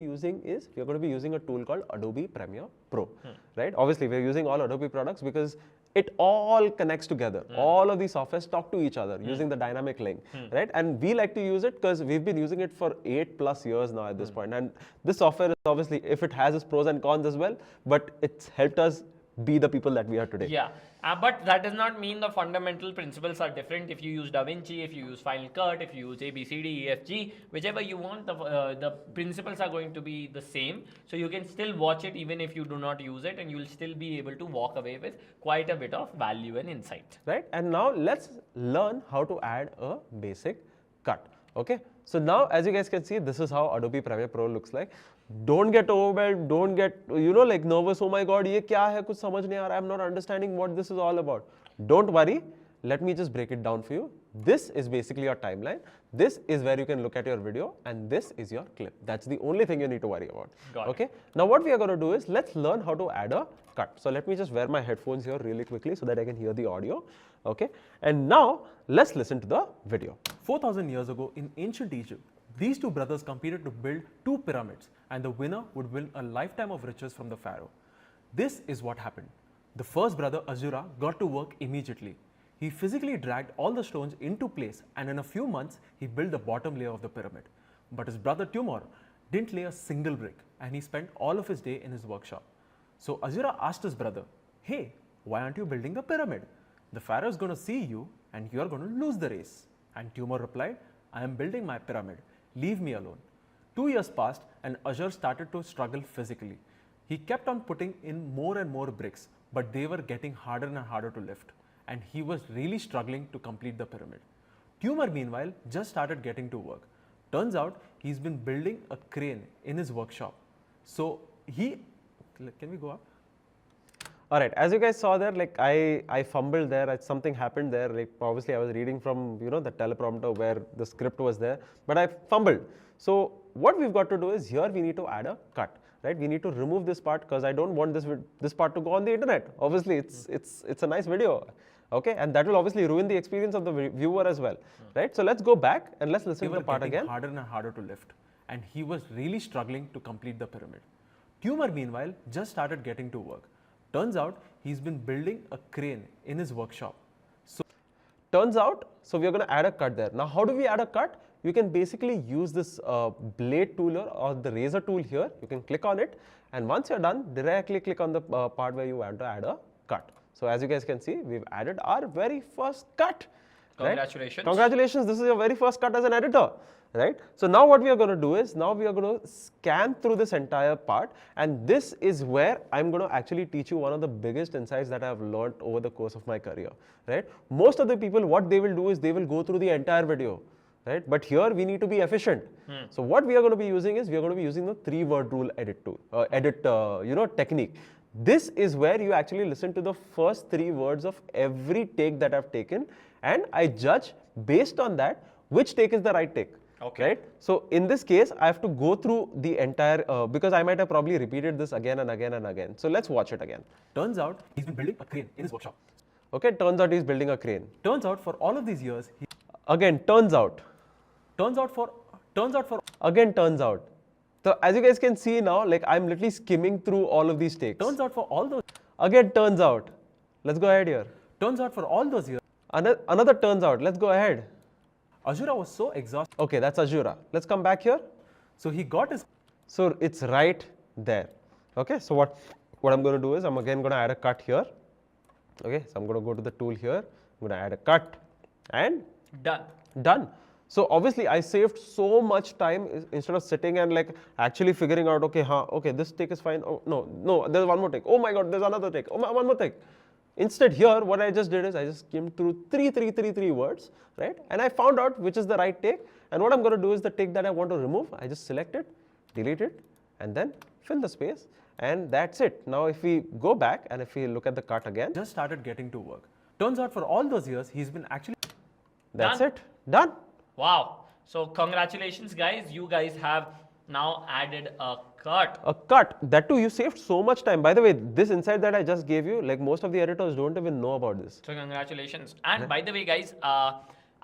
using is, we are going to be using a tool called Adobe Premiere Pro, right? Obviously, we're using all Adobe products because it all connects together. All of these softwares talk to each other using the dynamic link, right? And we like to use it because we've been using it for 8+ years now at this point. And this software is obviously, if it has its pros and cons as well, but it's helped us be the people that we are today. Yeah, but that does not mean the fundamental principles are different. If you use DaVinci, if you use Final Cut, if you use A, B, C, D, E, F, G, whichever you want, the principles are going to be the same. So you can still watch it even if you do not use it, and you'll still be able to walk away with quite a bit of value and insight. Right? And now let's learn how to add a basic cut. Okay? So now, as you guys can see, this is how Adobe Premiere Pro looks like. Don't get overwhelmed, don't get, like nervous, oh my god, ye kya hai, kuch samajh nahi aa raha, I'm not understanding what this is all about. Don't worry, let me just break it down for you. This is basically your timeline. This is where you can look at your video, and this is your clip. That's the only thing you need to worry about. Okay? Now what we are going to do is, let's learn how to add a cut. So let me just wear my headphones here really quickly so that I can hear the audio. Okay? And now let's listen to the video. 4,000 years ago in ancient Egypt, these two brothers competed to build 2 pyramids, and the winner would win a lifetime of riches from the pharaoh. This is what happened. The first brother, Azura, got to work immediately. He physically dragged all the stones into place, and in a few months, he built the bottom layer of the pyramid. But his brother Tumor didn't lay a single brick, and he spent all of his day in his workshop. So Azura asked his brother, "Hey, why aren't you building the pyramid? The pharaoh is going to see you, and you are going to lose the race." And Tumor replied, "I am building my pyramid. Leave me alone." 2 years passed, and Azura started to struggle physically. He kept on putting in more and more bricks, but they were getting harder and harder to lift, and he was really struggling to complete the pyramid. Tumor, meanwhile, just started getting to work. Turns out he's been building a crane in his workshop. So can we go up? All right, as you guys saw there, like I fumbled there, something happened there. Like obviously I was reading from, the teleprompter where the script was there, but I fumbled. So what we've got to do is, here we need to add a cut, right? We need to remove this part because I don't want this part to go on the internet. Obviously it's a nice video. Okay, and that will obviously ruin the experience of the viewer as well, right? So let's go back and let's listen to the part again. Harder and harder to lift, and he was really struggling to complete the pyramid. Tumor, meanwhile, just started getting to work. Turns out he's been building a crane in his workshop. Turns out, so we are going to add a cut there. Now, how do we add a cut? You can basically use this blade tool or the razor tool here. You can click on it, and once you're done, directly click on the part where you want to add a cut. So as you guys can see, we've added our very first cut. Congratulations. Right? Congratulations, this is your very first cut as an editor. Right? So now what we are going to do is, now we are going to scan through this entire part, and this is where I'm going to actually teach you one of the biggest insights that I have learned over the course of my career. Right? Most of the people, what they will do is they will go through the entire video. Right? But here we need to be efficient. So what we are going to be using is, we are going to be using the 3-word rule technique. This is where you actually listen to the first 3 words of every take that I've taken, and I judge based on that which take is the right take. Okay. Right? So in this case, I have to go through the entire, because I might have probably repeated this again and again and again. So let's watch it again. Turns out he's been building a crane in his workshop. Okay, turns out he's building a crane. Turns out for all of these years, again, turns out. Again, turns out. So as you guys can see now, like I'm literally skimming through all of these takes. Turns out for all those. Again, turns out. Let's go ahead here. Turns out for all those years. Another turns out. Let's go ahead. Azura was so exhausted. Okay, that's Azura. Let's come back here. So he got his. So it's right there. Okay, so what I'm going to do is, I'm again going to add a cut here. Okay, so I'm going to go to the tool here. I'm going to add a cut and done. So obviously I saved so much time instead of sitting and like actually figuring out, okay, this take is fine. Oh, no, there's one more take. Oh my God, there's another take. Oh, one more take. Instead here, what I just did is I just skimmed through three words, right? And I found out which is the right take. And what I'm going to do is, the take that I want to remove, I just select it, delete it, and then fill the space. And that's it. Now if we go back and if we look at the cut again. Just started getting to work. Turns out for all those years, he's been actually. That's it. Done. Wow. So congratulations, guys. You guys have now added a cut. A cut. That too, you saved so much time. By the way, this insight that I just gave you, like most of the editors don't even know about this. So congratulations. And by the way, guys,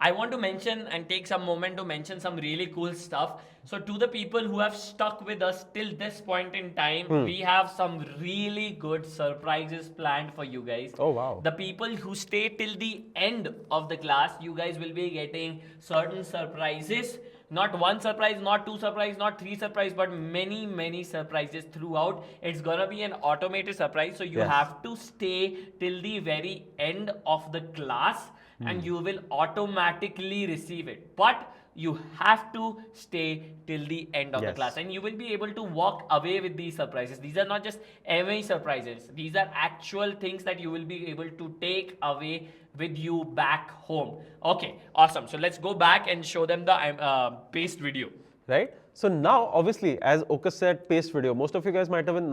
I want to mention and take some moment to mention some really cool stuff. So to the people who have stuck with us till this point in time, we have some really good surprises planned for you guys. Oh, wow. The people who stay till the end of the class, you guys will be getting certain surprises. Not one surprise, not two surprise, not three surprise, but many surprises throughout. It's gonna be an automated surprise, so you Yes. have to stay till the very end of the class and you will automatically receive it. But you have to stay till the end of the Yes. class and you will be able to walk away with these surprises. These are not just any surprises. These are actual things that you will be able to take away with you back home. Okay, awesome. So let's go back and show them the paste video. Right? So now, obviously, as Okus said, paste video. Most of you guys might even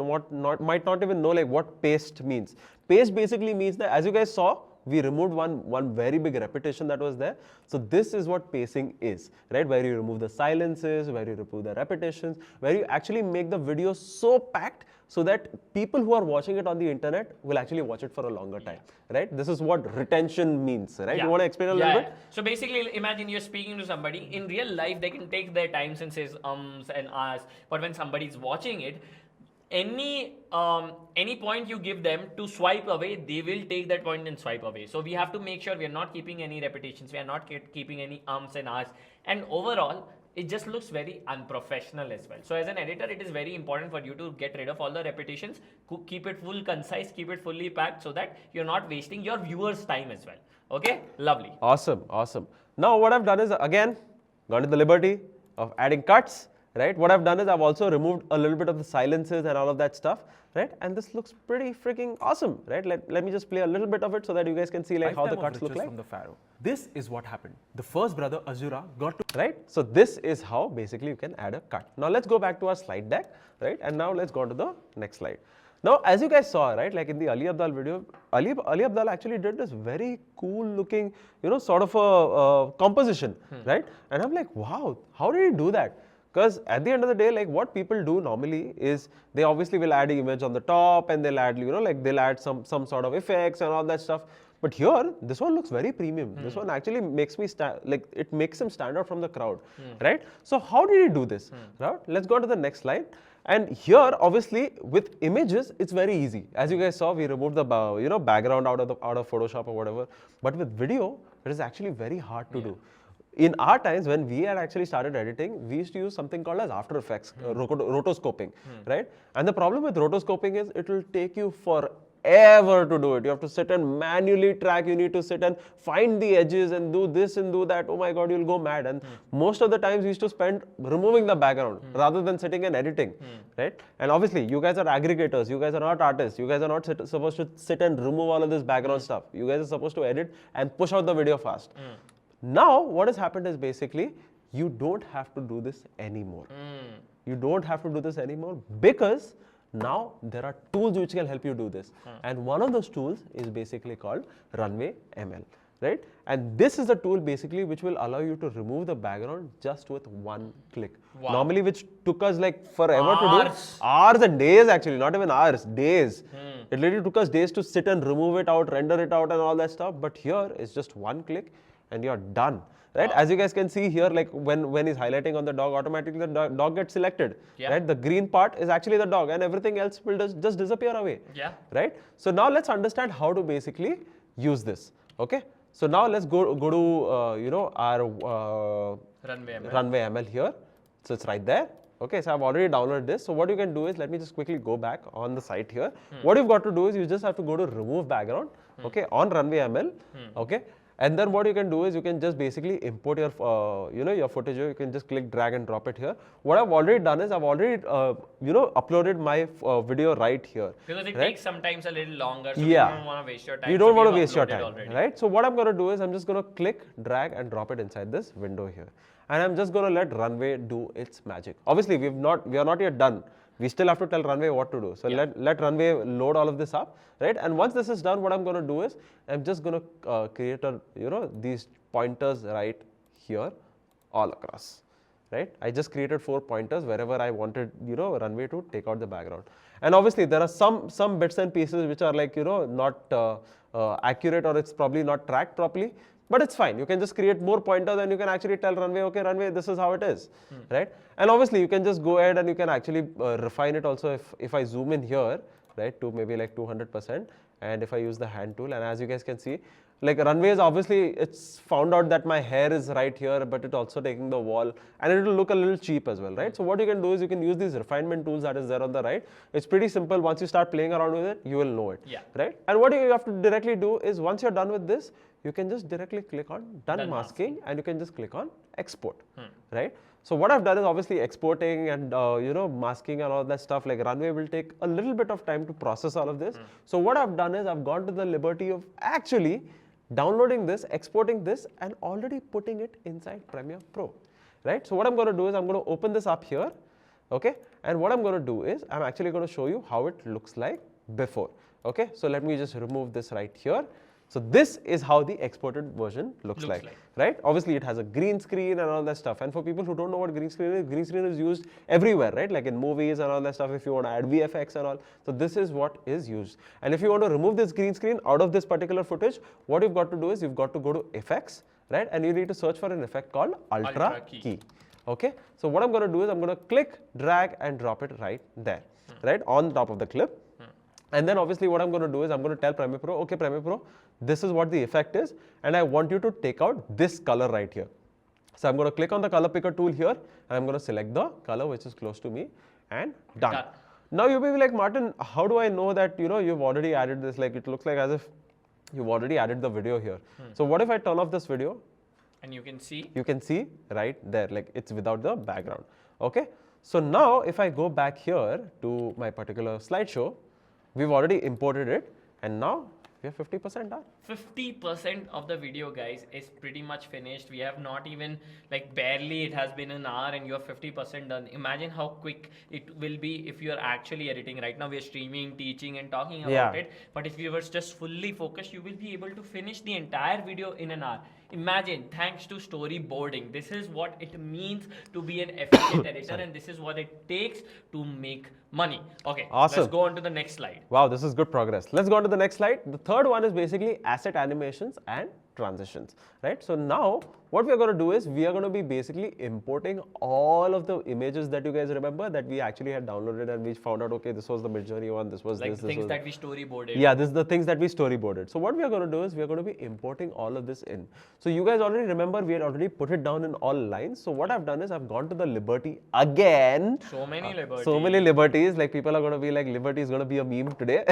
might not even know like what paste means. Paste basically means that, as you guys saw, we removed one very big repetition that was there. So this is what pacing is, right? Where you remove the silences, where you remove the repetitions, where you actually make the video so packed so that people who are watching it on the internet will actually watch it for a longer time, right? This is what retention means, right? You want to explain a little bit? So basically, imagine you're speaking to somebody. In real life, they can take their time and says ums and ahs. But when somebody's watching it, any point you give them to swipe away, they will take that point and swipe away. So we have to make sure we are not keeping any repetitions. We are not keeping any ums and ahs. And overall, it just looks very unprofessional as well. So as an editor, it is very important for you to get rid of all the repetitions, keep it full concise, keep it fully packed so that you're not wasting your viewers' time as well. Okay, lovely. Awesome, awesome. Now what I've done is, again, gone to the liberty of adding cuts, right? What I've done is I've also removed a little bit of the silences and all of that stuff, right? And this looks pretty freaking awesome, right? Let me just play a little bit of it so that you guys can see like how the cuts look like. From the Pharaoh. This is what happened. The first brother Azura got to right? So this is how basically you can add a cut. Now let's go back to our slide deck, right? And now let's go to the next slide. Now, as you guys saw, right, like in the Ali Abdaal video, Ali Abdaal actually did this very cool looking, sort of a composition, right? And I'm like, wow, how did he do that? Because at the end of the day, like what people do normally is they obviously will add an image on the top and they'll add, like they'll add some sort of effects and all that stuff. But here, this one looks very premium. This one actually makes me it makes him stand out from the crowd, right? So how did he do this? Right? Let's go to the next slide. And here, obviously, with images, it's very easy. As you guys saw, we removed the background out of Photoshop or whatever. But with video, it is actually very hard to do. In our times, when we had actually started editing, we used to use something called as After Effects, rotoscoping, right? And the problem with rotoscoping is it will take you forever to do it. You have to sit and manually track. You need to sit and find the edges and do this and do that. Oh my God, you'll go mad. And most of the times we used to spend removing the background rather than sitting and editing, right? And obviously, you guys are aggregators. You guys are not artists. You guys are not supposed to sit and remove all of this background stuff. You guys are supposed to edit and push out the video fast. Now, what has happened is basically, you don't have to do this anymore. You don't have to do this anymore because now there are tools which can help you do this. And one of those tools is basically called Runway ML, right? And this is the tool basically which will allow you to remove the background just with one click. Wow. Normally, which took us like forever to do. Hours. Hours and days actually, not even hours, days. It literally took us days to sit and remove it out, render it out and all that stuff. But here it's just one click and you're done, right? As you guys can see here, like when he's highlighting on the dog, automatically the dog gets selected, right? The green part is actually the dog and everything else will just disappear away, right? So now let's understand how to basically use this, okay? So now let's go to, our Runway ML here. So it's right there. Okay, so I've already downloaded this. So what you can do is, let me just quickly go back on the site here. What you've got to do is you just have to go to remove background, okay, on Runway ML, okay. And then what you can do is you can just basically import your, your footage here. You can just click drag and drop it here. What I've already done is I've already, uploaded my video right here. Because it takes sometimes a little longer, so you don't want to waste your time. You don't want to waste your time, right? So what I'm going to do is I'm just going to click, drag and drop it inside this window here. And I'm just going to let Runway do its magic. Obviously, we are not yet done. We still have to tell Runway what to do. So let Runway load all of this up, right? And once this is done, what I'm going to do is I'm just going to create these pointers right here all across, right? I just created 4 pointers wherever I wanted, Runway to take out the background. And obviously there are some bits and pieces which are like, not accurate or it's probably not tracked properly. But it's fine. You can just create more pointers and you can actually tell Runway, okay, Runway, this is how it is, right? And obviously you can just go ahead and you can actually refine it also if I zoom in here, right, to maybe like 200%, and if I use the hand tool, and as you guys can see, like Runway is obviously, it's found out that my hair is right here, but it's also taking the wall, and it will look a little cheap as well, right? So what you can do is you can use these refinement tools that is there on the right. It's pretty simple. Once you start playing around with it, you will know it, right? And what you have to directly do is once you're done with this, you can just directly click on done masking, and you can just click on export, right? So what I've done is obviously exporting and masking and all that stuff. Like Runway will take a little bit of time to process all of this. So what I've done is I've gone to the liberty of actually downloading this, exporting this, and already putting it inside Premiere Pro, right? So what I'm going to do is I'm going to open this up here, okay? And what I'm going to do is I'm actually going to show you how it looks like before, okay? So let me just remove this right here. So this is how the exported version looks like, right? Obviously it has a green screen and all that stuff. And for people who don't know what green screen is used everywhere, right? Like in movies and all that stuff, if you want to add VFX and all. So this is what is used. And if you want to remove this green screen out of this particular footage, what you've got to do is you've got to go to effects, right? And you need to search for an effect called Ultra Key. Okay? So what I'm going to do is I'm going to click, drag and drop it right there, right? On top of the clip. And then obviously what I'm going to do is I'm going to tell Premiere Pro, okay Premiere Pro, this is what the effect is, and I want you to take out this color right here. So I'm going to click on the color picker tool here, and I'm going to select the color which is close to me, and done. Now you may be like, Martin, how do I know that you've already added this? Like it looks like as if you've already added the video here. So what if I turn off this video? And you can see? You can see right there, like it's without the background. Okay. So now if I go back here to my particular slideshow, we've already imported it, and now we are 50% done. 50% of the video, guys, is pretty much finished. We have not even, like barely it has been an hour and you are 50% done. Imagine how quick it will be if you are actually editing. Right now we are streaming, teaching and talking about it. But if you were just fully focused, you will be able to finish the entire video in an hour. Imagine, thanks to storyboarding. This is what it means to be an efficient editor, and this is what it takes to make money. Okay, awesome. Let's go on to the next slide. Wow, this is good progress. Let's go on to the next slide. The third one is basically asset animations and transitions, right? So now what we are going to do is we are going to be basically importing all of the images that you guys remember that we actually had downloaded, and we found out, okay, this was the Midjourney one, this was like this. Things that we storyboarded. Yeah, this is the things that we storyboarded. So what we are going to do is we are going to be importing all of this in. So you guys already remember we had already put it down in all lines. So what I've done is I've gone to the liberty again. So many liberties. So many liberties. Like people are going to be like, liberty is going to be a meme today,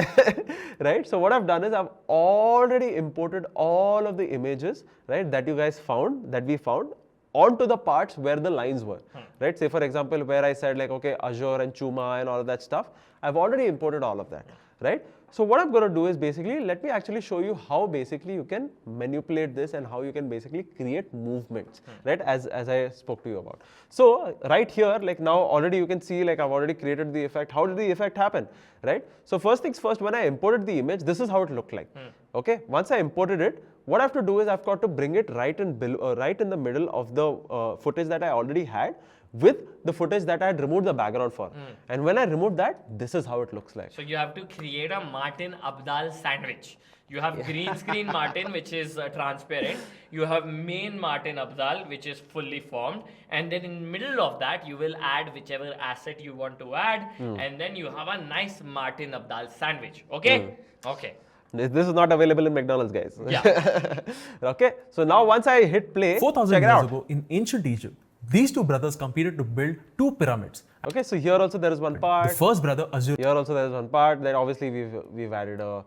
right? So what I've done is I've already imported all of the images, right, that you guys found, that we found, onto the parts where the lines were, right? Say for example, where I said like, okay, Azure and Chuma and all of that stuff, I've already imported all of that, right? So what I'm going to do is basically, let me actually show you how basically you can manipulate this and how you can basically create movements, right? As I spoke to you about. So right here, like now already you can see like I've already created the effect. How did the effect happen, right? So first things first, when I imported the image, this is how it looked like, okay? Once I imported it, what I have to do is I've got to bring it right in the middle of the footage that I already had with the footage that I had removed the background for. And when I removed that, this is how it looks like. So you have to create a Martin Abdal sandwich. You have green screen Martin, which is transparent. You have main Martin Abdal, which is fully formed. And then in middle of that, you will add whichever asset you want to add. And then you have a nice Martin Abdal sandwich. Okay? Okay. This is not available in McDonald's, guys. Yeah. Okay. So now once I hit play, 4,000 years ago in ancient Egypt, these two brothers competed to build two pyramids. Okay, so here also there is one part. The first brother, Azure. Here also there is one part. Then obviously we've added a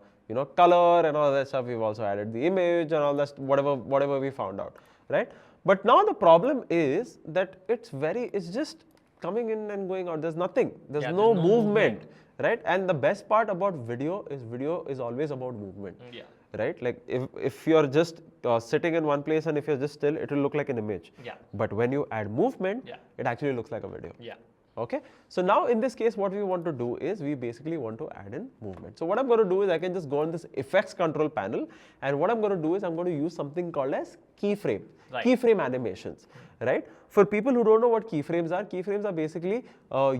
color and all that stuff. We've also added the image and all that, whatever we found out, right? But now the problem is that it's just coming in and going out. There's nothing. There's no movement, right? And the best part about video is always about movement. Yeah. Right? Like if you're just sitting in one place and if you're just still, it will look like an image. Yeah. But when you add movement, it actually looks like a video. Yeah. Okay. So now in this case, what we want to do is we basically want to add in movement. So what I'm going to do is I can just go on this effects control panel, and what I'm going to do is I'm going to use something called as keyframe. Right. Keyframe animations, right? For people who don't know what keyframes are basically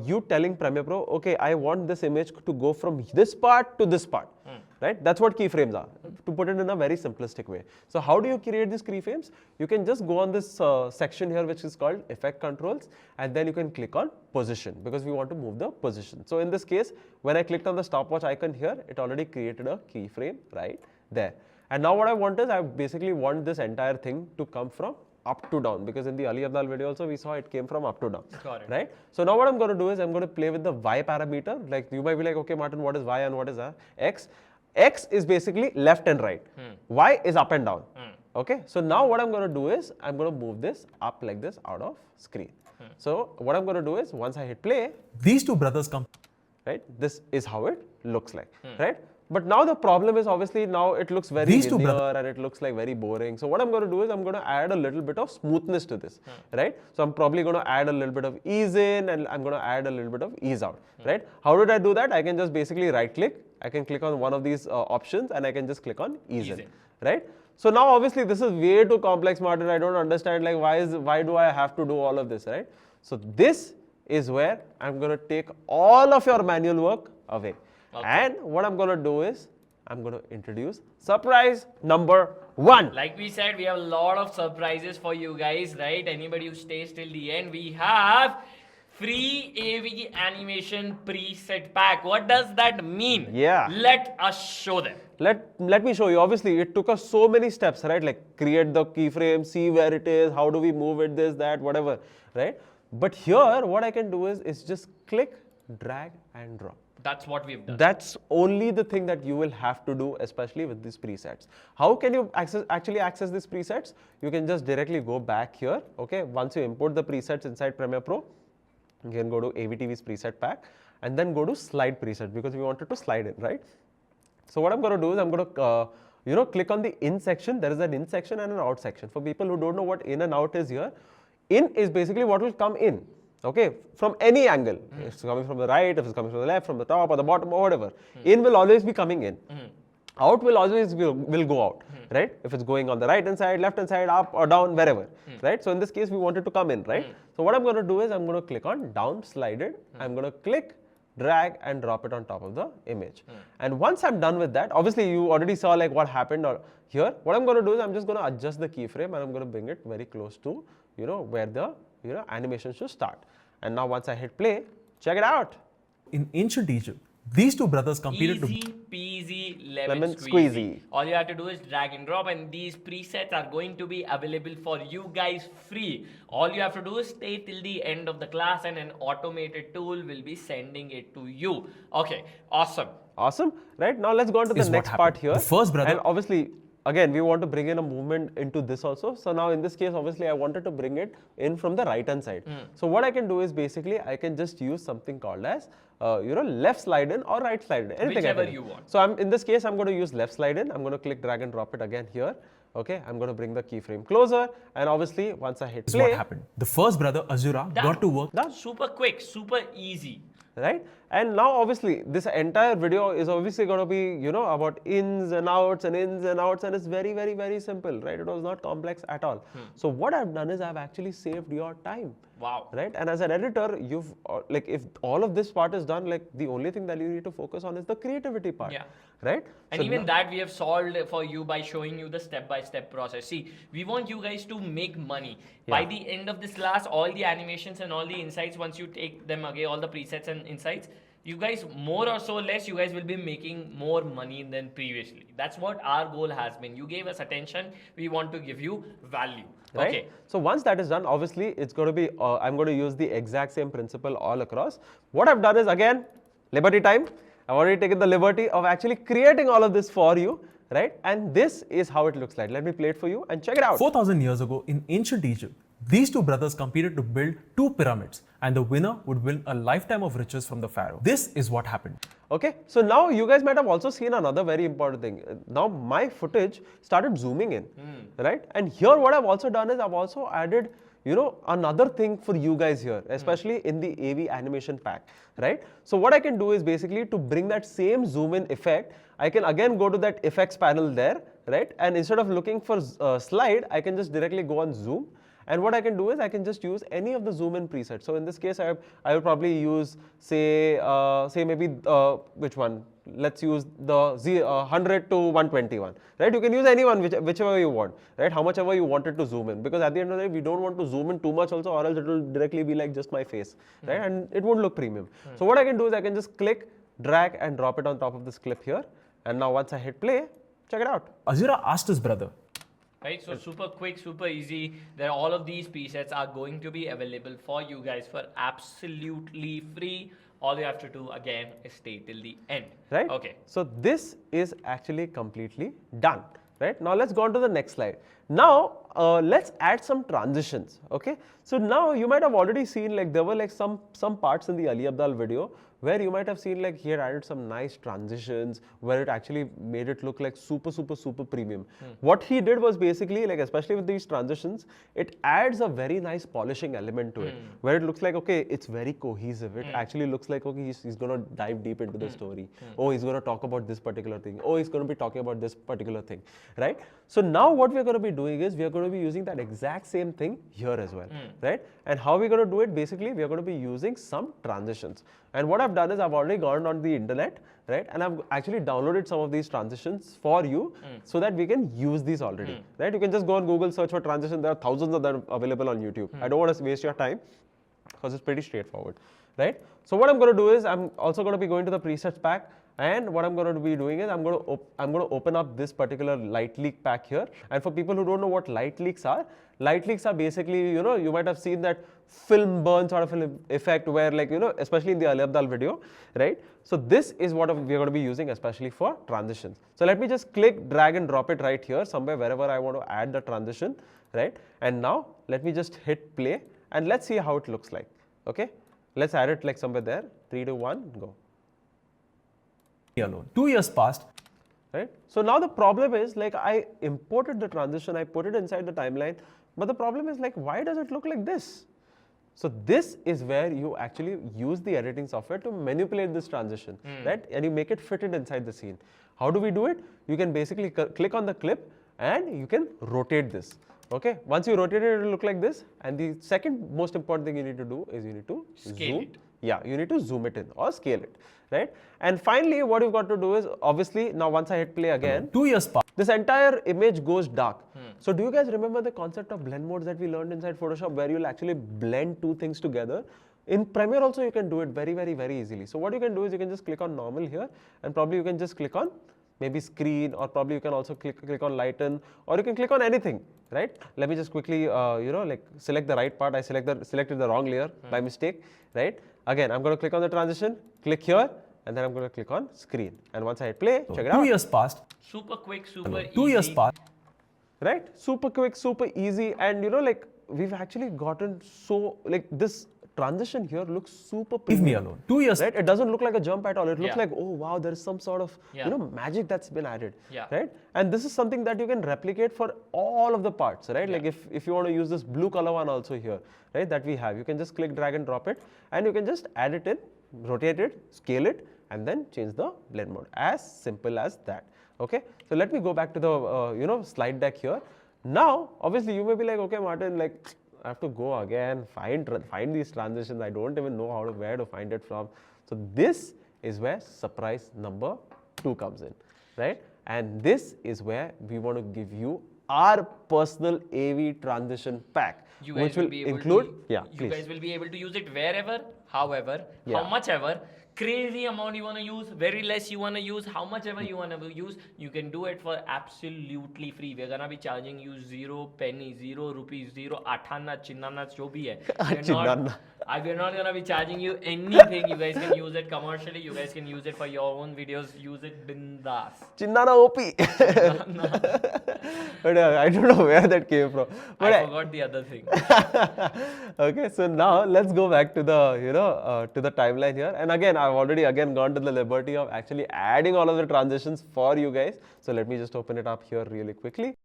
you telling Premiere Pro, okay, I want this image to go from this part to this part. right? That's what keyframes are, to put it in a very simplistic way. So how do you create these keyframes? You can just go on this section here which is called effect controls, and then you can click on position because we want to move the position. So in this case, when I clicked on the stopwatch icon here, it already created a keyframe right there. And now what I want is, I basically want this entire thing to come from up to down, because in the Ali Abdaal video also we saw it came from up to down, right? So now what I'm going to do is I'm going to play with the Y parameter. Like you might be like, okay Martin, what is Y and what is X? X is basically left and right. Y is up and down. Okay, so now what I'm going to do is I'm going to move this up like this out of screen. So what I'm going to do is, once I hit play, these two brothers come. Right, this is how it looks like, right? But now the problem is, obviously now it looks very linear and it looks like very boring. So what I'm going to do is I'm going to add a little bit of smoothness to this, right? So I'm probably going to add a little bit of ease in and I'm going to add a little bit of ease out, right? How did I do that? I can just basically right click. I can click on one of these options and I can just click on ease in, right? So now obviously this is way too complex, Martin. I don't understand, like why do I have to do all of this, right? So this is where I'm going to take all of your manual work away. And what I'm going to do is I'm going to introduce surprise number 1. Like we said, we have a lot of surprises for you guys, right? Anybody who stays till the end, we have free AV animation preset pack. What does that mean? Yeah. Let us show them. Let me show you. Obviously, it took us so many steps, right? Like create the keyframe, see where it is, how do we move it, this, that, whatever, right? But here, what I can do is just click, drag and drop. That's what we've done. That's only the thing that you will have to do, especially with these presets. How can you actually access these presets? You can just directly go back here, okay? Once you import the presets inside Premiere Pro, you can go to AVTV's preset pack and then go to slide preset, because we wanted to slide in, right? So what I'm going to do is I'm going to, click on the in section. There is an in section and an out section. For people who don't know what in and out is here, in is basically what will come in. Okay, from any angle. If it's coming from the right, if it's coming from the left, from the top or the bottom or whatever. In will always be coming in. Out will always will go out, right? If it's going on the right hand side, left hand side, up or down, wherever, right? So in this case, we want it to come in, right? So what I'm going to do is I'm going to click on down slided. I'm going to click, drag and drop it on top of the image. And once I'm done with that, obviously you already saw like what happened here. What I'm going to do is I'm just going to adjust the keyframe and I'm going to bring it very close to, where the animation should start. And now once I hit play, check it out. In ancient Egypt, these two brothers competed Easy peasy lemon squeezy. All you have to do is drag and drop, and these presets are going to be available for you guys free. All you have to do is stay till the end of the class and an automated tool will be sending it to you. Okay, awesome. Awesome, right? Now let's go on to the next part here. The first brother. And obviously, again, we want to bring in a movement into this also. So now in this case, obviously, I wanted to bring it in from the right hand side. So what I can do is basically, I can just use something called as, left slide in or right slide in. Anything Whichever you want. So in this case, I'm going to use left slide in. I'm going to click, drag and drop it again here. Okay, I'm going to bring the keyframe closer. And obviously, once I hit play. This is what happened. The first brother, Azura, got to work. Done. Super quick, super easy. Right? And now obviously this entire video is obviously going to be, about ins and outs and it's very, very, very simple, right? It was not complex at all. So what I've done is I've actually saved your time. Wow. Right? And as an editor, you've if all of this part is done, like the only thing that you need to focus on is the creativity part. Yeah. Right? And So even that we have solved for you by showing you the step-by-step process. See, we want you guys to make money. By the end of this class, all the animations and all the insights, once you take them again, all the presets and insights, you guys, more or so less, you guys will be making more money than previously. That's what our goal has been. You gave us attention, we want to give you value. Right? Okay. So once that is done, obviously it's going to be, I'm going to use the exact same principle all across. What I've done is, again, liberty time. I've already taken the liberty of actually creating all of this for you, right? And this is how it looks like. Let me play it for you and check it out. 4,000 years ago in ancient Egypt, these two brothers competed to build 2 pyramids, and the winner would win a lifetime of riches from the pharaoh. This is what happened. Okay, so now you guys might have also seen another very important thing. Now my footage started zooming in, right? And here what I've also done is I've also added, another thing for you guys here, especially in the AV animation pack, right? So what I can do is basically to bring that same zoom in effect, I can again go to that effects panel there, right? And instead of looking for slide, I can just directly go on zoom. And what I can do is I can just use any of the zoom in presets. So in this case, I will probably use say maybe which one? Let's use the 100 to 121, right? You can use anyone, whichever you want, right? How much ever you wanted to zoom in, because at the end of the day, we don't want to zoom in too much also, or else it will directly be like just my face, right? And it won't look premium. So what I can do is I can just click, drag and drop it on top of this clip here. And now once I hit play, check it out. Azura asked his brother, Right, so super quick, super easy. There, all of these presets are going to be available for you guys for absolutely free. All you have to do again is stay till the end. Right? Okay. So this is actually completely done. Right? Now let's go on to the next slide. Now let's add some transitions. Okay. So now you might have already seen like there were like some parts in the Ali Abdaal video where you might have seen like he had added some nice transitions where it actually made it look like super premium. What he did was basically like, especially with these transitions, it adds a very nice polishing element to it where it looks like, okay, it's very cohesive. It actually looks like, okay, he's going to dive deep into the story. Oh, he's going to talk about this particular thing. Oh, he's going to be talking about this particular thing, right? So now what we're going to be doing is we are going to be using that exact same thing here as well, right? And how we're going to do it, basically, we are going to be using some transitions. And what I've done is I've already gone on the internet, right? And I've actually downloaded some of these transitions for you so that we can use these already, right? You can just go on Google, search for transition. There are thousands of them available on YouTube. I don't want to waste your time because it's pretty straightforward, right? So what I'm going to do is I'm also going to be going to the presets pack. And what I'm going to be doing is I'm going to open up this particular light leak pack here. And for people who don't know what light leaks are basically, you know, you might have seen that film burn sort of an effect where, like, you know, especially in the Ali Abdaal video, right? So this is what we're going to be using especially for transitions. So let me just click, drag and drop it right here somewhere wherever I want to add the transition, right? And now let me just hit play and let's see how it looks like. Okay, let's add it like somewhere there. 3, 2, 1, go. Alone. 2 years passed. Right? So now the problem is, like, I imported the transition, I put it inside the timeline, but the problem is, like, why does it look like this? So this is where you actually use the editing software to manipulate this transition, right? And you make it fitted inside the scene. How do we do it? You can basically click on the clip and you can rotate this. Okay, once you rotate it, it will look like this. And the second most important thing you need to do is you need to Scale zoom. it. Yeah, you need to zoom it in or scale it, right? And finally, what you've got to do is, obviously, now once I hit play again, 2 years passed. this entire image goes dark. So do you guys remember the concept of blend modes that we learned inside Photoshop, where you'll actually blend two things together? In Premiere also you can do it very easily. So what you can do is you can just click on normal here, and probably you can just click on maybe screen, or probably you can also click on lighten, or you can click on anything, right? Let me just quickly you know, like select the right part. I selected the wrong layer by mistake, right? Again, I'm going to click on the transition, click here, and then I'm going to click on screen. And once I hit play, check it out. 2 years passed. Super quick, super easy. 2 years passed. Right? Super quick, super easy. And you know, like, we've actually gotten so, like, this transition here looks super Leave me premium, alone. 2 years. right? It doesn't look like a jump at all. It looks Yeah. like, oh wow, there is some sort of Yeah. you know, magic that's been added, Yeah. right? And this is something that you can replicate for all of the parts, right? Like if you want to use this blue color one also here, right, that we have, you can just click, drag and drop it, and you can just add it in, rotate it, scale it, and then change the blend mode. As simple as that. Okay, so let me go back to the you know, slide deck here. Now, obviously, you may be like, okay, Martin, like, I have to go again, find these transitions. I don't even know where to find it from. So this is where surprise number 2 comes in, right? And this is where we want to give you our personal AV transition pack, You guys which will be able include, to, yeah, you please. guys will be able to use it wherever, however, Yeah. how much ever, crazy amount you want to use, very less you want to use, how much ever you want to use, you can do it for absolutely free. We're gonna be charging you 0 penny, 0 rupees, 0 athana, chinnana, jo bhi hai. Chinnana. We're not gonna be charging you anything. You guys can use it commercially. You guys can use it for your own videos. Use it bindas. Chinnana OP. But I don't know where that came from. But I forgot the other thing. okay, so now let's go back to the, you know, to the timeline here. And again, I've already gone to the liberty of actually adding all of the transitions for you guys. So let me just open it up here really quickly.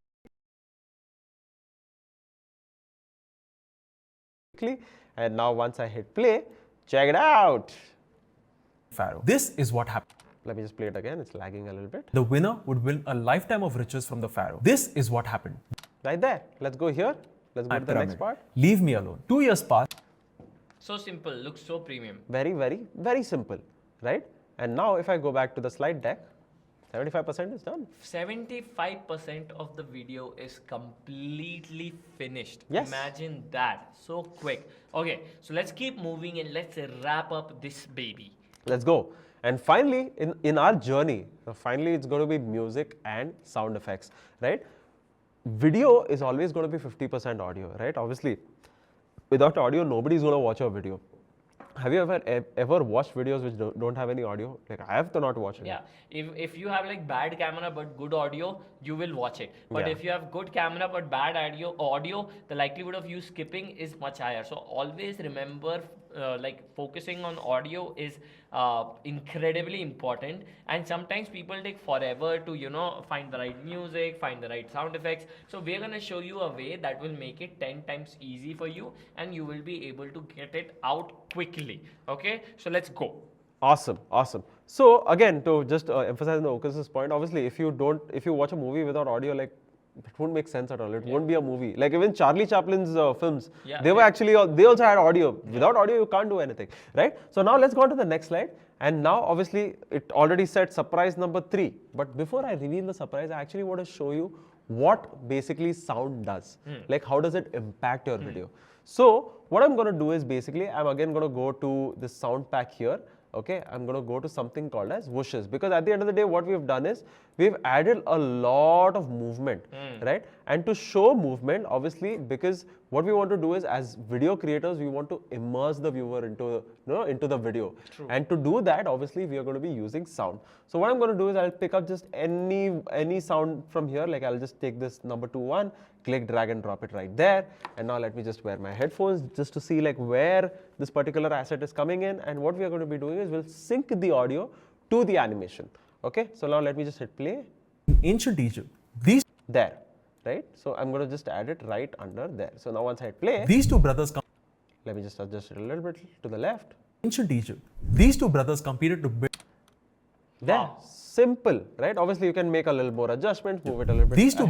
And now once I hit play, check it out. Pharaoh. This is what happened. Let me just play it again. It's lagging a little bit. The winner would win a lifetime of riches from the Pharaoh. This is what happened. Right there. Let's go here. Let's go and to the next pyramid. part. Leave me alone. 2 years passed. So simple, looks so premium. Very, very, very simple, right? And now if I go back to the slide deck, 75% is done. 75% of the video is completely finished. Yes. Imagine that, so quick. Okay, so let's keep moving and let's wrap up this baby. Let's go. And finally, in our journey, finally it's going to be music and sound effects, right? Video is always going to be 50% audio, right? Obviously, without audio, nobody's going to watch a video. Have you ever watched videos which don't have any audio? Like I have to not watch it. Yeah, if you have like bad camera but good audio, you will watch it. But Yeah. if you have good camera but bad audio, the likelihood of you skipping is much higher. So always remember, like focusing on audio is incredibly important. And sometimes people take forever to find the right music, find the right sound effects. So we're gonna show you a way that will make it 10 times easy for you, and you will be able to get it out quickly. Okay, so let's go. Awesome, awesome. So again, to just emphasize the Ocas's point, obviously, if you watch a movie without audio, like it won't make sense at all. It won't be a movie. Like even Charlie Chaplin's films, Yeah, they were actually they also had audio. Without audio, you can't do anything, right? So now let's go on to the next slide. And now, obviously, it already said surprise number 3. But before I reveal the surprise, I actually want to show you what basically sound does. Like how does it impact your video? So what I'm going to do is basically, I'm again going to go to this sound pack here. Okay, I'm going to go to something called as whooshes, because at the end of the day, what we've done is we've added a lot of movement, right? And to show movement, obviously, because what we want to do is, as video creators, we want to immerse the viewer into the video. True. And to do that, obviously, we are going to be using sound. So what I'm going to do is I'll pick up just any sound from here. Like I'll just take this number 2 one, click, drag and drop it right there. And now let me just wear my headphones just to see like where this particular asset is coming in. And what we are going to be doing is we'll sync the audio to the animation. Okay, so now let me just hit play. In ancient Egypt, these There, right? So I'm going to just add it right under there. So now once I hit play, two brothers let me just adjust it a little bit to the left. ancient Egypt, these two brothers competed to build There, Wow. simple, right? Obviously, you can make a little more adjustments, move it a little bit These two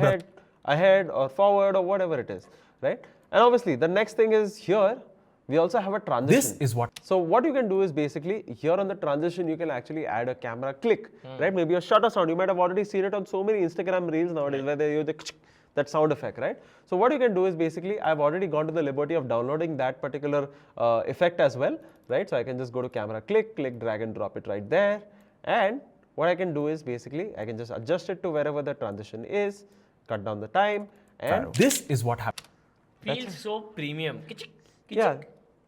ahead or forward or whatever it is, right? And obviously, the next thing is here, we also have a transition. This is what So what you can do is basically here on the transition, you can actually add a camera click, right? Maybe a shutter sound. You might have already seen it on so many Instagram reels nowadays where they use that sound effect, right? So what you can do is basically, I've already gone to the liberty of downloading that particular effect as well, right? So I can just go to camera click, drag and drop it right there. And what I can do is basically, I can just adjust it to wherever the transition is, cut down the time, and this is what happened. Feels so premium. Kichik, yeah, kichik.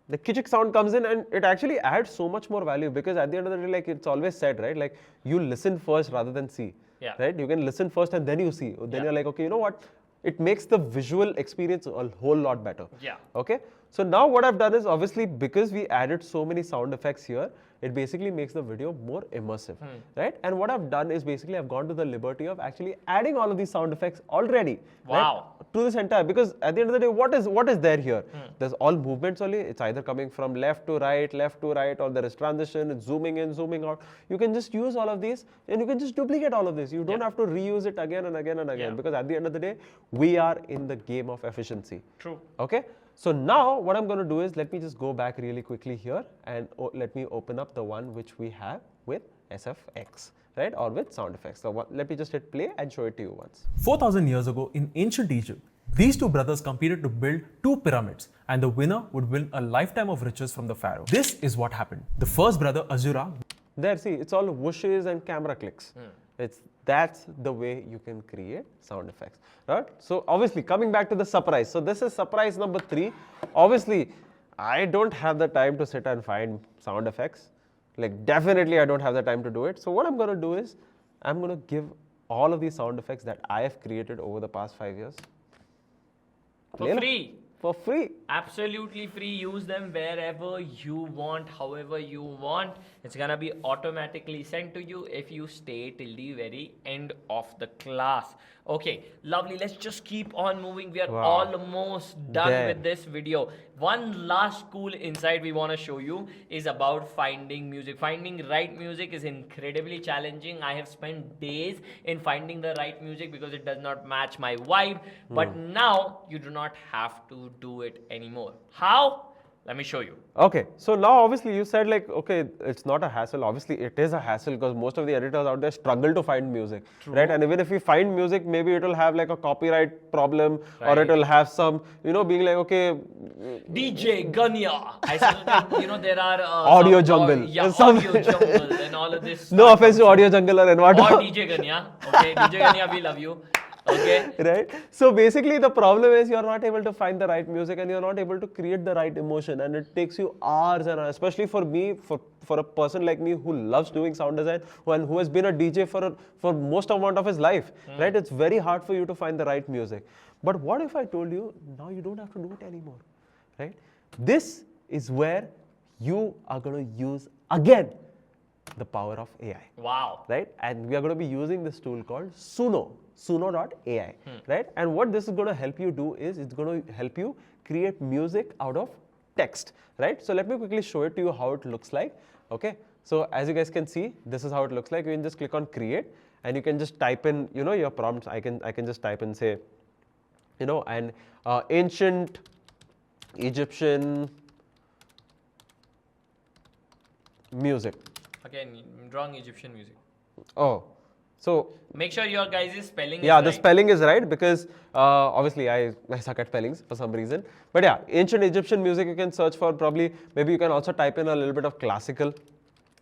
the kichik sound comes in and it actually adds so much more value, because at the end of the day, like it's always said, right? Like you listen first rather than see, Yeah. right? You can listen first and then you see. Then Yeah. you're like, okay, you know what? It makes the visual experience a whole lot better. Yeah. Okay. So now what I've done is, obviously, because we added so many sound effects here, it basically makes the video more immersive, right? And what I've done is basically I've gone to the liberty of actually adding all of these sound effects already. Wow. Right, to this entire, because at the end of the day, what is there here? There's all movements only. It's either coming from left to right, or there is transition, it's zooming in, zooming out. You can just use all of these and you can just duplicate all of this. You don't have to reuse it again and again and again, Yeah. because at the end of the day, we are in the game of efficiency. True. Okay. So now what I'm going to do is, let me just go back really quickly here and let me open up the one which we have with SFX, right? Or with sound effects. So let me just hit play and show it to you once. 4,000 years ago in ancient Egypt, these two brothers competed to build 2 pyramids, and the winner would win a lifetime of riches from the pharaoh. This is what happened. The first brother, Azura, There, see, it's all whooshes and camera clicks. That's the way you can create sound effects, right? So obviously, coming back to the surprise. So this is surprise number 3. Obviously, I don't have the time to sit and find sound effects. Like definitely, I don't have the time to do it. So what I'm going to do is, I'm going to give all of these sound effects that I have created over the past 5 years For free. for free. Absolutely free. Use them wherever you want, however you want. It's gonna be automatically sent to you if you stay till the very end of the class. Okay, lovely. Let's just keep on moving. We are Wow. almost done There. with this video. One last cool insight we want to show you is about finding music. Finding right music is incredibly challenging. I have spent days in finding the right music because it does not match my vibe. But now you do not have to do it anymore. How? Let me show you. Okay, so now obviously you said like, okay, it's not a hassle. Obviously it is a hassle because most of the editors out there struggle to find music, right? And even if we find music, maybe it will have like a copyright problem or it will have some, you know, being like, okay, DJ Ganya. I said, there are Audio Jungle. Yeah, Some- Audio Jungle and all of this. no offense to Audio Jungle or Or Envato. DJ Ganya. Okay, DJ Ganya, we love you. Okay. Right? So basically the problem is you're not able to find the right music and you're not able to create the right emotion, and it takes you hours and hours, especially for me, for a person like me who loves doing sound design and who has been a DJ for most amount of his life, right? It's very hard for you to find the right music. But what if I told you, now you don't have to do it anymore, right? This is where you are going to use again the power of AI. Wow. Right? And we are going to be using this tool called Suno.ai, right? And what this is going to help you do is it's going to help you create music out of text, right? So let me quickly show it to you how it looks like. Okay, so as you guys can see, this is how it looks like. You can just click on create and you can just type in, you know, your prompts. I can just type in, say, you know, an ancient Egyptian music. Again, wrong Egyptian music. Oh, so Make sure your guys' spelling yeah, is the right. spelling is right because obviously I suck at spellings for some reason. But yeah, ancient Egyptian music you can search for, probably. Maybe you can also type in a little bit of classical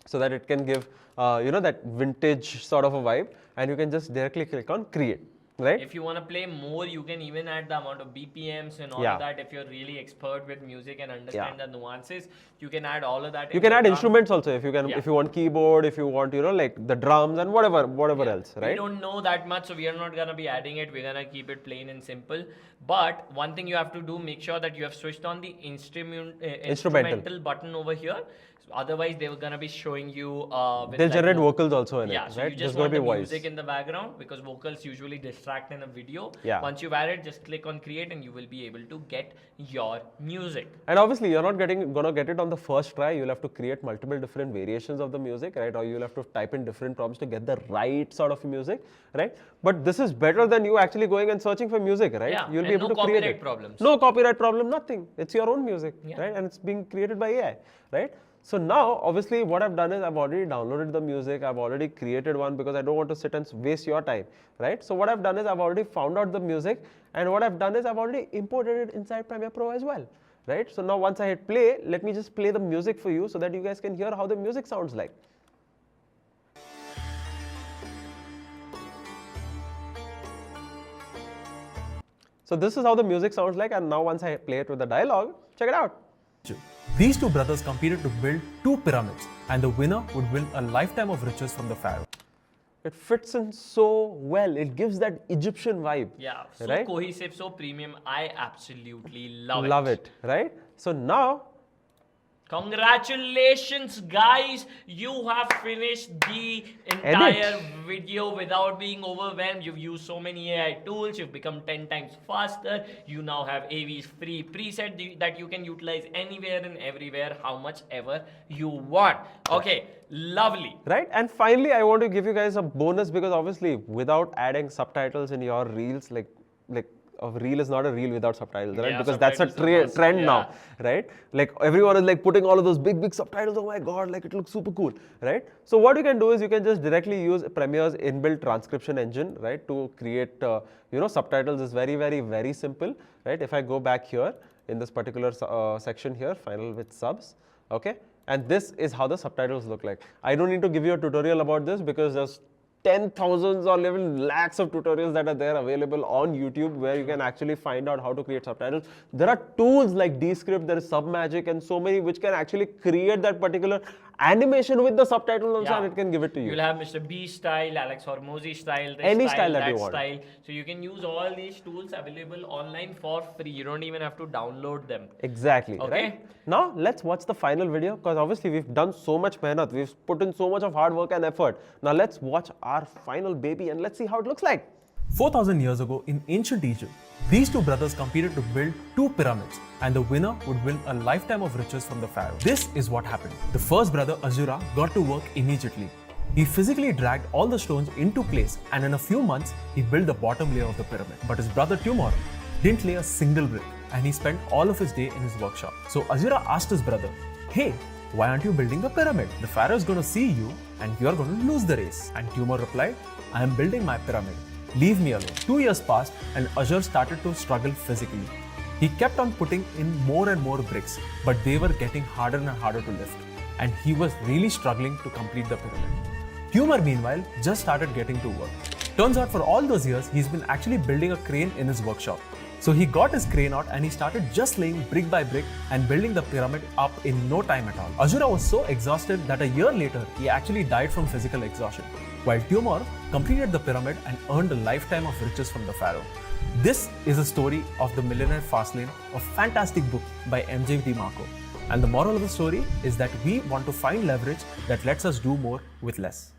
so that it can give you know, that vintage sort of a vibe, and you can just directly click on create, right? If you want to play more, you can even add the amount of BPMs and all Yeah. of that. If you're really expert with music and understand the nuances, you can add all of that. You in can the add prompt. instruments also if you can, Yeah. if you want keyboard, if you want, you know, like the drums and whatever else, We right? don't know that much, so we are not gonna be adding it. We're gonna keep it plain and simple. But one thing you have to do, make sure that you have switched on the instrumental button over here. Otherwise, they were gonna be showing you. With They'll like generate no- vocals also in Yeah, it, so right? you There's just going want to the be voice. music in the background because vocals usually distract in a video. Yeah. Once you've added, just click on create and you will be able to get your music. And obviously, you're not gonna get it on the first try. You'll have to create multiple different variations of the music, right? Or you'll have to type in different prompts to get the right sort of music, right? But this is better than you actually going and searching for music, right? Yeah, You'll be and able no to create copyright it. problems. No copyright problem, nothing. It's your own music, Yeah. right? And it's being created by AI, right? So now, obviously, what I've done is I've already downloaded the music. I've already created one because I don't want to sit and waste your time, right? So what I've done is I've already found out the music, and what I've done is I've already imported it inside Premiere Pro as well, right? So now once I hit play, let me just play the music for you so that you guys can hear how the music sounds like. So this is how the music sounds like, and now once I play it with the dialogue, check it out. These two brothers competed to build two pyramids, and the winner would win a lifetime of riches from the pharaoh. It fits in so well. It gives that Egyptian vibe. Yeah, so right? cohesive, so premium. I absolutely love it. Love it, right? So now, Congratulations, guys! You have finished the entire video without being overwhelmed. You've used so many AI tools. You've become 10 times faster. You now have AV's free preset that you can utilize anywhere and everywhere, how much ever you want. Okay, lovely. right? And finally, I want to give you guys a bonus because obviously, without adding subtitles in your reels, like a reel is not a reel without subtitles, right? Yeah, Because that's a subtitles are must, trend yeah. now, right? Like everyone is like putting all of those big subtitles. Oh my God, like it looks super cool, right? So what you can do is you can just directly use Premiere's inbuilt transcription engine, right, to create you know, subtitles. Is very simple, right? If I go back here in this particular section here, final with subs, okay, and this is how the subtitles look like. I don't need to give you a tutorial about this because there's 10,000s or even lakhs of tutorials that are there available on YouTube where you can actually find out how to create subtitles. There are tools like Descript, there is Submagic, and so many which can actually create that particular animation with the subtitles also, Yeah. and it can give it to you. You'll have Mr. B style, Alex Hormozy style, this Any style, style that that you want. style. So you can use all these tools available online for free. You don't even have to download them. Exactly. Okay. Right? Now let's watch the final video because obviously we've done so much mehnat, we've put in so much of hard work and effort. Now let's watch our final baby and let's see how it looks like. 4,000 years ago in ancient Egypt, these two brothers competed to build two pyramids, and the winner would win a lifetime of riches from the pharaoh. This is what happened. The first brother, Azura, got to work immediately. He physically dragged all the stones into place, and in a few months, he built the bottom layer of the pyramid. But his brother Tumor didn't lay a single brick, and he spent all of his day in his workshop. So Azura asked his brother, "Hey, why aren't you building the pyramid? The pharaoh is going to see you and you are going to lose the race." And Tumor replied, "I am building my pyramid. Leave me alone." 2 years passed and Azure started to struggle physically. He kept on putting in more and more bricks, but they were getting harder and harder to lift. And he was really struggling to complete the pyramid. Tumor, meanwhile, just started getting to work. Turns out for all those years, he's been actually building a crane in his workshop. So he got his crane out and he started just laying brick by brick and building the pyramid up in no time at all. Azura was so exhausted that a year later, he actually died from physical exhaustion, while Tumor completed the pyramid and earned a lifetime of riches from the pharaoh. This is a story of the Millionaire Fastlane, a fantastic book by MJ DeMarco. And the moral of the story is that we want to find leverage that lets us do more with less.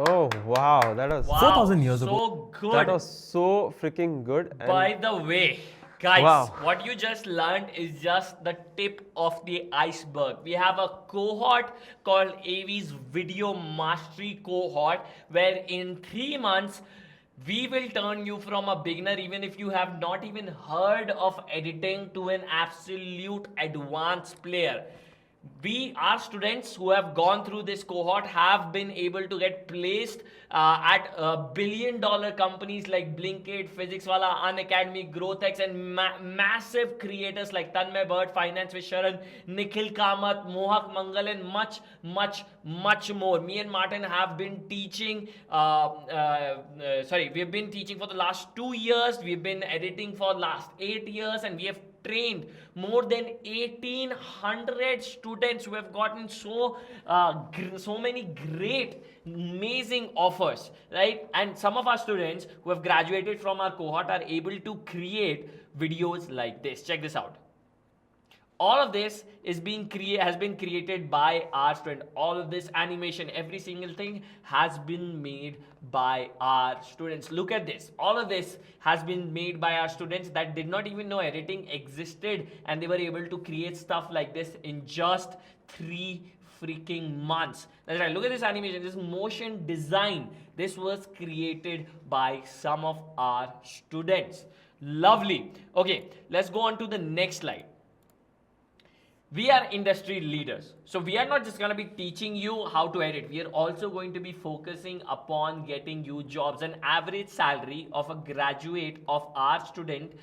Oh wow, that was 4,000 years ago. So good. that was so freaking good. And By the way, guys, Wow. what you just learned is just the tip of the iceberg. We have a cohort called AV's Video Mastery Cohort, where in 3 months, we will turn you from a beginner, even if you have not even heard of editing, to an absolute advanced player. Our students who have gone through this cohort have been able to get placed at billion-dollar companies like Blinkit, PhysicsWallah, Unacademy, GrowthX, and massive creators like Tanmay Bhatt, Finance with Sharan, Nikhil Kamath, Mohak Mangal, and much, much, much more. Me and Martin have been teaching. We've been teaching for the last 2 years. We've been editing for the last 8 years, and we have trained more than 1,800 students who have gotten so many great, amazing offers, right? And some of our students who have graduated from our cohort are able to create videos like this. Check this out. All of this has been created by our student. All of this animation, every single thing has been made by our students. Look at this. All of this has been made by our students that did not even know editing existed, and they were able to create stuff like this in just 3 freaking months. That's right. Look at this animation, this motion design. This was created by some of our students. Lovely. Okay, let's go on to the next slide. We are industry leaders. So we are not just going to be teaching you how to edit. We are also going to be focusing upon getting you jobs. An average salary of a graduate of our student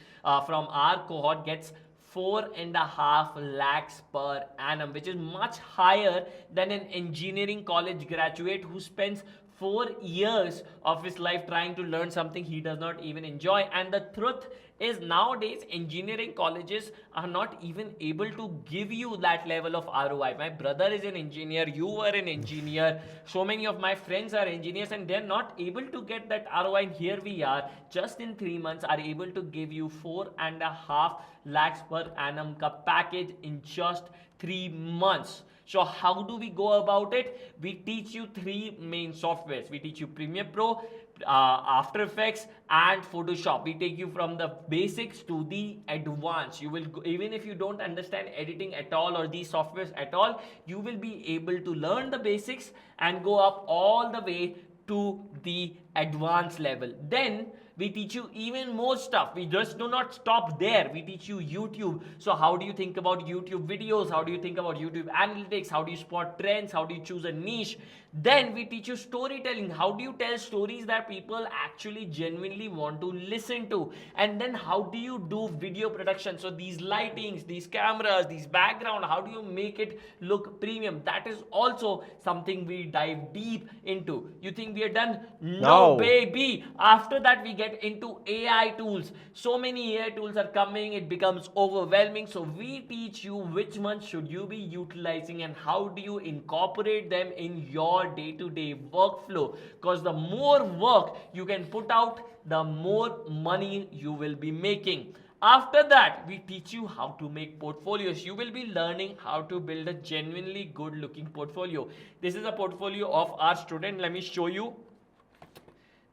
from our cohort gets 4.5 lakhs per annum, which is much higher than an engineering college graduate who spends 4 years of his life trying to learn something he does not even enjoy. And the truth is, nowadays engineering colleges are not even able to give you that level of ROI. My brother is an engineer, you are an engineer, so many of my friends are engineers, and they're not able to get that ROI. And here we are, just in 3 months, are able to give you 4.5 lakhs per annum ka package in just 3 months. So how do we go about it? We teach you 3 main softwares. We teach you Premiere Pro, After Effects, and Photoshop. We take you from the basics to the advanced. You will even if you don't understand editing at all or these softwares at all, you will be able to learn the basics and go up all the way to the advanced level. Then we teach you even more stuff. We just do not stop there. We teach you YouTube. So how do you think about YouTube videos? How do you think about YouTube analytics? How do you spot trends? How do you choose a niche? Then we teach you storytelling. How do you tell stories that people actually genuinely want to listen to? And then how do you do video production? So these lightings, these cameras, these background, how do you make it look premium? That is also something we dive deep into. You think we are done? No, baby. After that, we get into AI tools. So many AI tools are coming, it becomes overwhelming. So we teach you which ones should you be utilizing and how do you incorporate them in your day-to-day workflow. Because the more work you can put out, the more money you will be making. After that, we teach you how to make portfolios. You will be learning how to build a genuinely good looking portfolio. This is a portfolio of our student. Let me show you.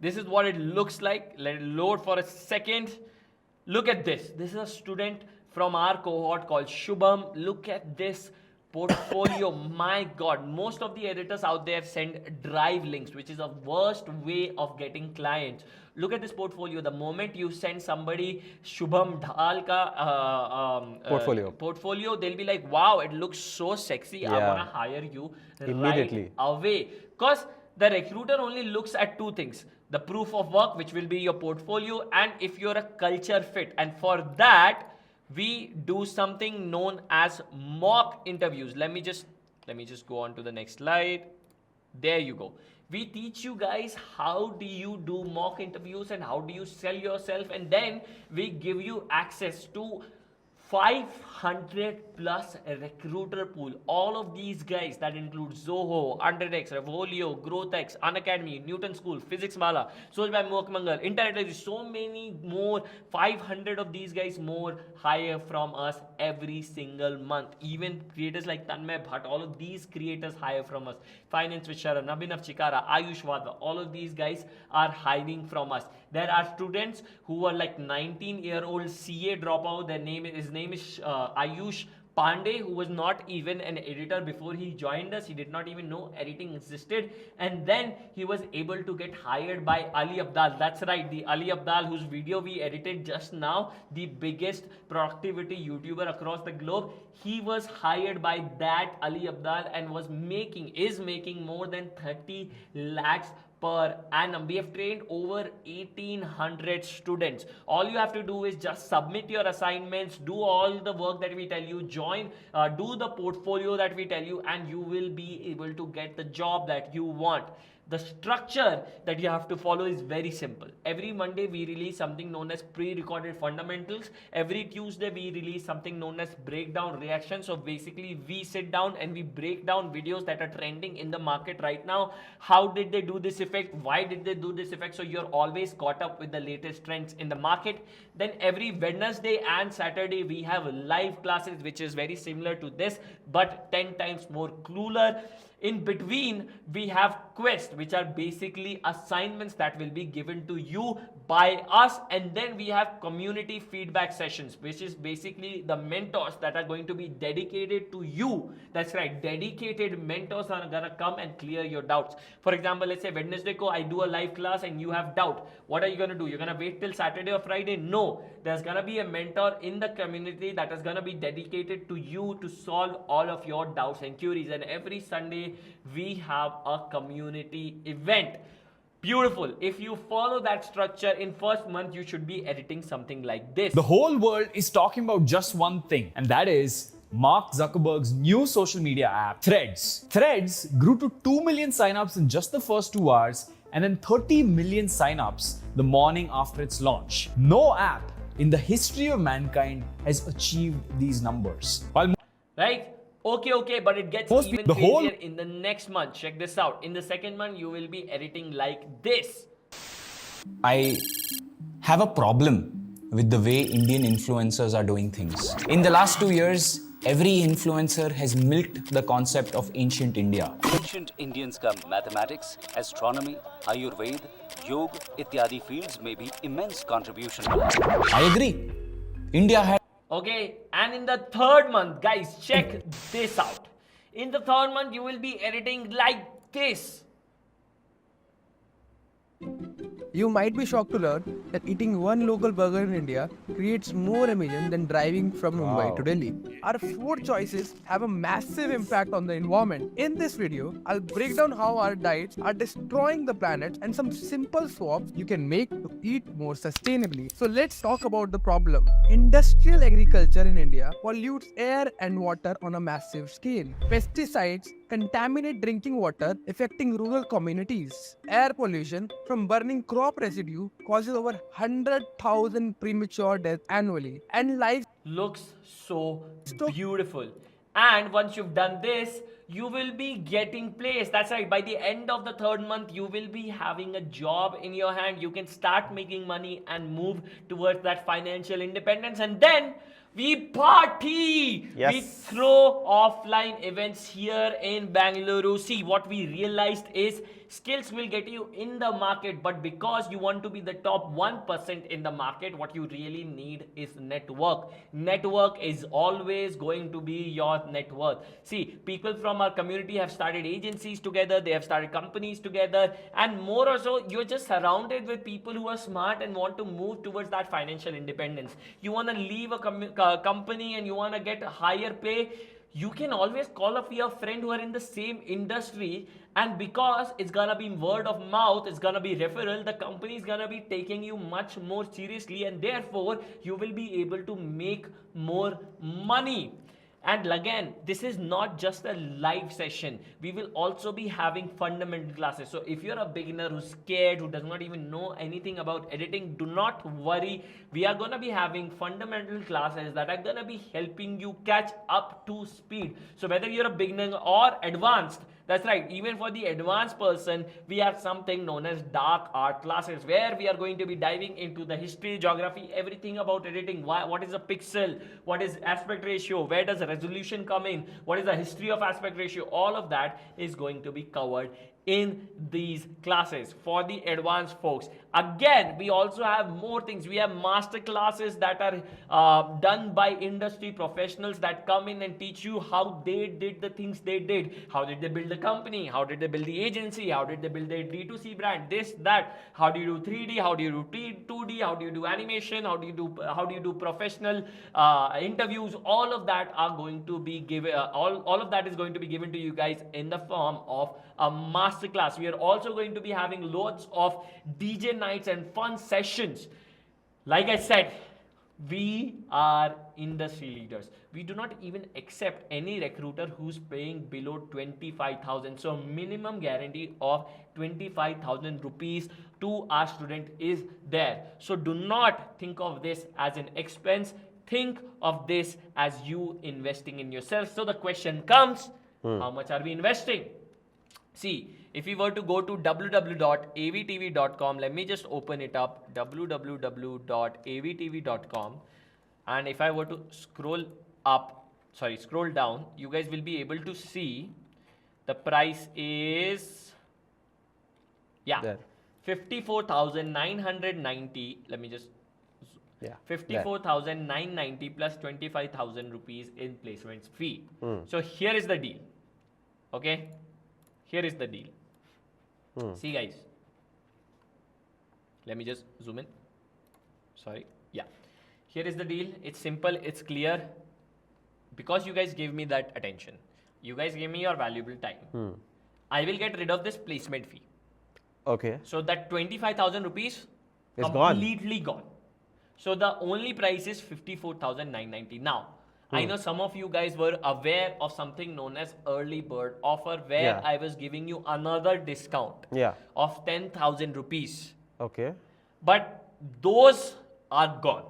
This is what it looks like. Let it load for a second. Look at this. This is a student from our cohort called Shubham. Look at this portfolio. My God, most of the editors out there send drive links, which is a worst way of getting clients. Look at this portfolio. The moment you send somebody Shubham Dhal ka portfolio, they'll be like, wow, it looks so sexy. I want to hire you immediately, right away. Because the recruiter only looks at two things: the proof of work, which will be your portfolio, and if you're a culture fit. And for that, we do something known as mock interviews. Let me just go on to the next slide. There you go. We teach you guys how do you do mock interviews and how do you sell yourself, and then we give you access to 500 plus recruiter pool. All of these guys, that includes Zoho, Underdex, Revolio, GrowthX, Unacademy, Newton School, Physics Mala, Source by Mokmangal, Internet, so many more. 500 of these guys more hire from us every single month. Even creators like Tanmay Bhatt, all of these creators hire from us. Finance with Sharan, Abhinav Chikara, Ayush Wadhwa, all of these guys are hiring from us. There are students who are like 19-year-old CA dropout. His name is Ayush Pandey, who was not even an editor before he joined us. He did not even know editing existed. And then he was able to get hired by Ali Abdal. That's right, the Ali Abdal whose video we edited just now, the biggest productivity YouTuber across the globe. He was hired by that Ali Abdal and is making more than 30 lakhs per annum. We have trained over 1800 students. All you have to do is just submit your assignments, do all the work that we tell you, join, do the portfolio that we tell you, and you will be able to get the job that you want. The structure that you have to follow is very simple. Every Monday we release something known as pre-recorded fundamentals. Every Tuesday we release something known as breakdown reaction. So basically we sit down and we break down videos that are trending in the market right now. How did they do this effect? Why did they do this effect? So you're always caught up with the latest trends in the market. Then every Wednesday and Saturday we have live classes, which is very similar to this but 10 times more cooler. In between, we have quests, which are basically assignments that will be given to you by us. And then we have community feedback sessions, which is basically the mentors that are going to be dedicated to you. That's right, dedicated mentors are going to come and clear your doubts. For example, let's say Wednesday I do a live class and you have doubt. What are you going to do? You're going to wait till Saturday or Friday? No, there's going to be a mentor in the community that is going to be dedicated to you to solve all of your doubts and queries. And every Sunday we have a community event. Beautiful. If you follow that structure, in first month you should be editing something like this. The whole world is talking about just one thing, and that is Mark Zuckerberg's new social media app, Threads. Threads grew to 2 million signups in just the first 2 hours and then 30 million signups the morning after its launch. No app in the history of mankind has achieved these numbers. Right? Okay, but it gets even crazier in the next month. Check this out. In the second month, you will be editing like this. I have a problem with the way Indian influencers are doing things. In the last 2 years, every influencer has milked the concept of ancient India. Ancient Indians का mathematics, astronomy, Ayurveda, yoga इत्यादि fields में भी immense contribution. I agree. India had Okay, and in the third month, guys, check this out. In the third month, you will be editing like this. You might be shocked to learn that eating one local burger in India creates more emission than driving from Mumbai to Delhi. Our food choices have a massive impact on the environment. In this video, I'll break down how our diets are destroying the planet and some simple swaps you can make to eat more sustainably. So let's talk about the problem. Industrial agriculture in India pollutes air and water on a massive scale. Pesticides contaminate drinking water, affecting rural communities. Air pollution from burning crop residue causes over 100,000 premature deaths annually. And life looks so beautiful. And once you've done this, you will be getting placed. That's right. By the end of the third month, you will be having a job in your hand. You can start making money and move towards that financial independence. And then We party! Yes. We throw offline events here in Bangalore. See, what we realized is skills will get you in the market, but because you want to be the top 1% in the market, what you really need is network. Network is always going to be your net worth. See, people from our community have started agencies together, they have started companies together, and more or so, you're just surrounded with people who are smart and want to move towards that financial independence. You want to leave a company and you want to get a higher pay, you can always call up your friend who are in the same industry, and because it's gonna be word of mouth, it's gonna be referral, the company is gonna be taking you much more seriously, and therefore you will be able to make more money. And again, this is not just a live session. We will also be having fundamental classes. So if you're a beginner who's scared, who does not even know anything about editing, do not worry. We are going to be having fundamental classes that are going to be helping you catch up to speed. So whether you're a beginner or advanced, that's right, even for the advanced person, we have something known as dark art classes where we are going to be diving into the history, geography, everything about editing. What is a pixel? What is aspect ratio? Where does resolution come in? What is the history of aspect ratio? All of that is going to be covered in these classes for the advanced folks. Again, we also have more things. We have master classes that are done by industry professionals that come in and teach you how they did the things they did. How did they build the company? How did they build the agency? How did they build their D2C brand? This, that. How do you do 3D? How do you do 2D? How do you do animation? How do you do professional interviews? All of that are going to be given. All of that is going to be given to you guys in the form of a master class. We are also going to be having loads of DJ nights and fun sessions. Like I said, we are industry leaders. We do not even accept any recruiter who's paying below 25,000. So minimum guarantee of 25,000 rupees to our student is there. So do not think of this as an expense. Think of this as you investing in yourself. So the question comes, how much are we investing? See, if we were to go to www.avtv.com, let me just open it up, www.avtv.com, and if I were to scroll down, you guys will be able to see the price is, There. 54,990, let me just, Yeah. 54,990 plus 25,000 rupees in placements fee. So here is the deal, okay? Here is the deal. See guys, let me just zoom in. Sorry. Yeah. Here is the deal. It's simple. It's clear. Because you guys gave me that attention, you guys gave me your valuable time, I will get rid of this placement fee. Okay. So that 25,000 rupees It's gone. completely gone. So the only price is 54,990. Now, I know some of you guys were aware of something known as early bird offer where Yeah. I was giving you another discount Yeah. of 10,000 rupees. Okay. But those are gone.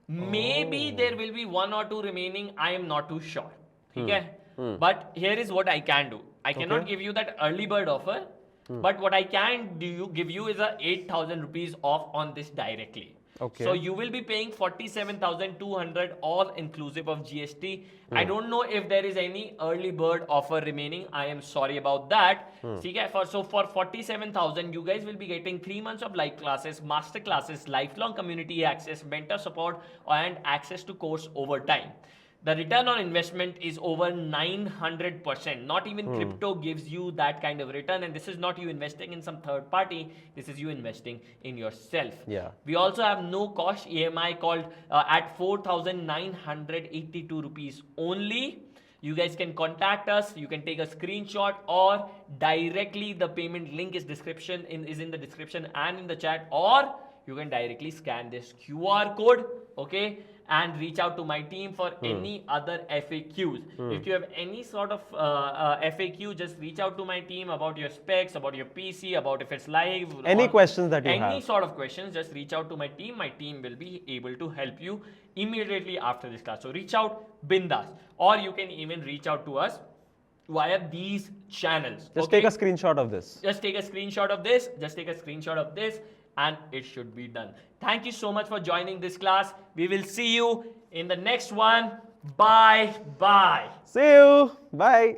Maybe there will be one or two remaining. I am not too sure. Okay? But here is what I can do. I cannot give you that early bird offer. But what I can give you is a 8,000 rupees off on this directly. Okay. So you will be paying 47,200 all inclusive of GST. I don't know if there is any early bird offer remaining. I am sorry about that. So for 47,000, you guys will be getting 3 months of live classes, master classes, lifelong community access, mentor support, and access to course over time. The return on investment is over 900%. Not even crypto gives you that kind of return. And this is not you investing in some third party. This is you investing in yourself. Yeah. We also have no cost EMI called at 4,982 rupees only. You guys can contact us. You can take a screenshot or directly the payment link is in the description and in the chat, or you can directly scan this QR code, okay, and reach out to my team for any other FAQs. If you have any sort of FAQ, just reach out to my team about your specs, about your PC, about if it's live. Any or questions that you have. Any sort of questions, just reach out to my team. My team will be able to help you immediately after this class. So reach out, bindas, or you can even reach out to us via these channels. Just take a screenshot of this. Just take a screenshot of this. Just take a screenshot of this. and it should be done. Thank you so much for joining this class. We will see you in the next one. Bye. See you. Bye.